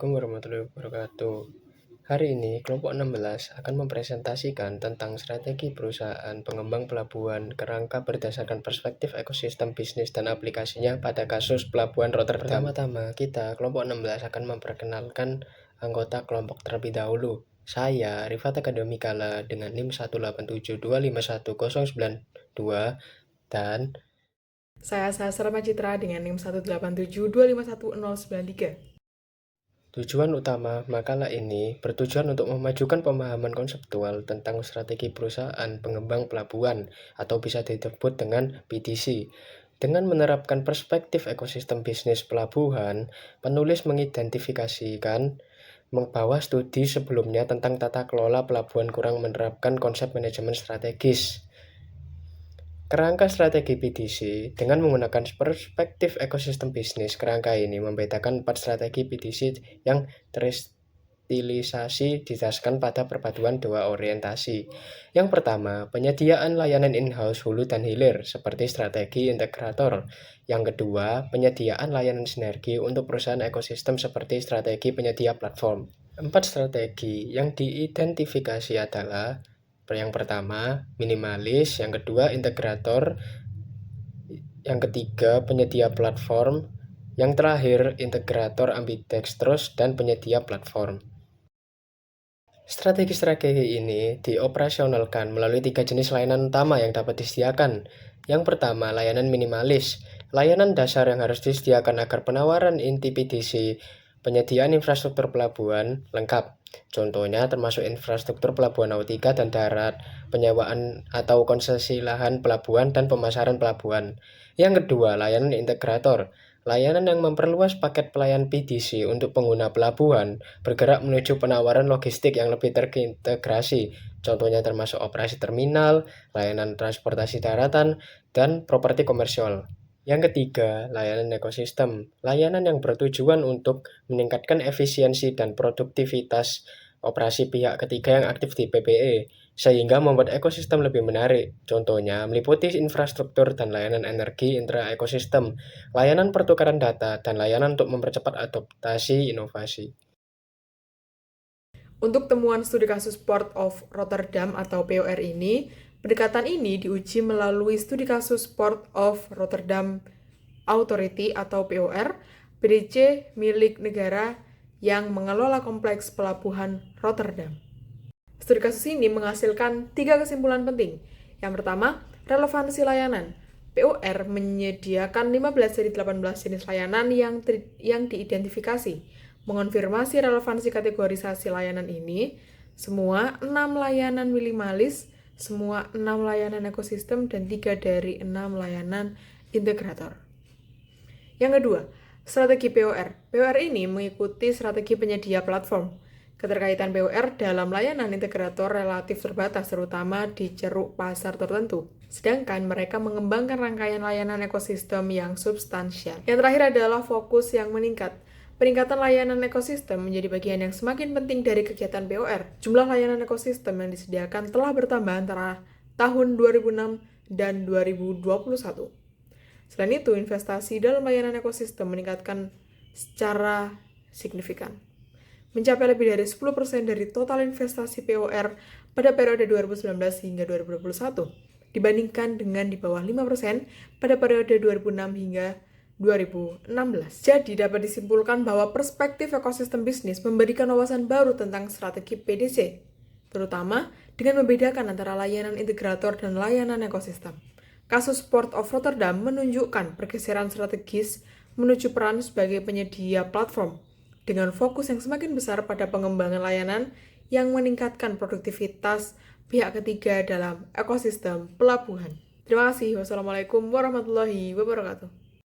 Assalamualaikum warahmatullahi wabarakatuh. Hari ini, kelompok 16 akan mempresentasikan tentang strategi perusahaan pengembang pelabuhan kerangka berdasarkan perspektif ekosistem bisnis dan aplikasinya pada kasus Pelabuhan Rotterdam. Pertama-tama, kelompok 16 akan memperkenalkan anggota kelompok terlebih dahulu. Saya, Rifat Akademikala dengan NIM 187251092 dan Saya Sastra Citra dengan NIM 187251093. tujuan utama makalah ini bertujuan untuk memajukan pemahaman konseptual tentang strategi perusahaan pengembang pelabuhan atau bisa disebut dengan PDC. Dengan menerapkan perspektif ekosistem bisnis pelabuhan, penulis mengidentifikasikan bahwa studi sebelumnya tentang tata kelola pelabuhan kurang menerapkan konsep manajemen strategis. Kerangka strategi PDC dengan menggunakan perspektif ekosistem bisnis, kerangka ini membedakan 4 strategi PDC yang terstilisasi didasarkan pada perpaduan dua orientasi. Yang pertama, penyediaan layanan in-house hulu dan hilir seperti strategi integrator. Yang kedua, penyediaan layanan sinergi untuk perusahaan ekosistem seperti strategi penyedia platform. 4 strategi yang diidentifikasi adalah yang pertama, minimalis, yang kedua, integrator, yang ketiga, penyedia platform, yang terakhir, integrator ambidextrous dan penyedia platform. Strategi-strategi ini dioperasionalkan melalui 3 jenis layanan utama yang dapat disediakan. Yang pertama, layanan minimalis, layanan dasar yang harus disediakan agar penawaran inti PDC, penyediaan infrastruktur pelabuhan, lengkap. Contohnya termasuk infrastruktur pelabuhan nautika dan darat, penyewaan atau konsesi lahan pelabuhan dan pemasaran pelabuhan. Yang kedua, layanan integrator, layanan yang memperluas paket pelayan PDC untuk pengguna pelabuhan, bergerak menuju penawaran logistik yang lebih terintegrasi. Contohnya termasuk operasi terminal, layanan transportasi daratan, dan properti komersial. Yang ketiga, layanan ekosistem, layanan yang bertujuan untuk meningkatkan efisiensi dan produktivitas operasi pihak ketiga yang aktif di PPE, sehingga membuat ekosistem lebih menarik. Contohnya, meliputi infrastruktur dan layanan energi intra-ekosistem, layanan pertukaran data, dan layanan untuk mempercepat adaptasi inovasi. Untuk temuan studi kasus Port of Rotterdam atau POR ini, pendekatan ini diuji melalui studi kasus Port of Rotterdam Authority atau POR, PDC milik negara yang mengelola kompleks pelabuhan Rotterdam. Studi kasus ini menghasilkan 3 kesimpulan penting. Yang pertama, relevansi layanan. POR menyediakan 15 dari 18 jenis layanan yang diidentifikasi. Mengonfirmasi relevansi kategorisasi layanan ini, semua 6 layanan minimalis, semua 6 layanan ekosistem, dan 3 dari 6 layanan integrator. Yang kedua, strategi POR. POR ini mengikuti strategi penyedia platform. Keterkaitan POR dalam layanan integrator relatif terbatas, terutama di ceruk pasar tertentu. Sedangkan mereka mengembangkan rangkaian layanan ekosistem yang substansial. Yang terakhir adalah fokus yang meningkat. Peningkatan layanan ekosistem menjadi bagian yang semakin penting dari kegiatan POR. Jumlah layanan ekosistem yang disediakan telah bertambah antara tahun 2006 dan 2021. Selain itu, investasi dalam layanan ekosistem meningkatkan secara signifikan, mencapai lebih dari 10% dari total investasi POR pada periode 2019 hingga 2021, dibandingkan dengan di bawah 5% pada periode 2006 hingga 2016. Jadi dapat disimpulkan bahwa perspektif ekosistem bisnis memberikan wawasan baru tentang strategi PDC, terutama dengan membedakan antara layanan integrator dan layanan ekosistem. Kasus Port of Rotterdam menunjukkan pergeseran strategis menuju peran sebagai penyedia platform, dengan fokus yang semakin besar pada pengembangan layanan yang meningkatkan produktivitas pihak ketiga dalam ekosistem pelabuhan. Terima kasih. Wassalamualaikum warahmatullahi wabarakatuh.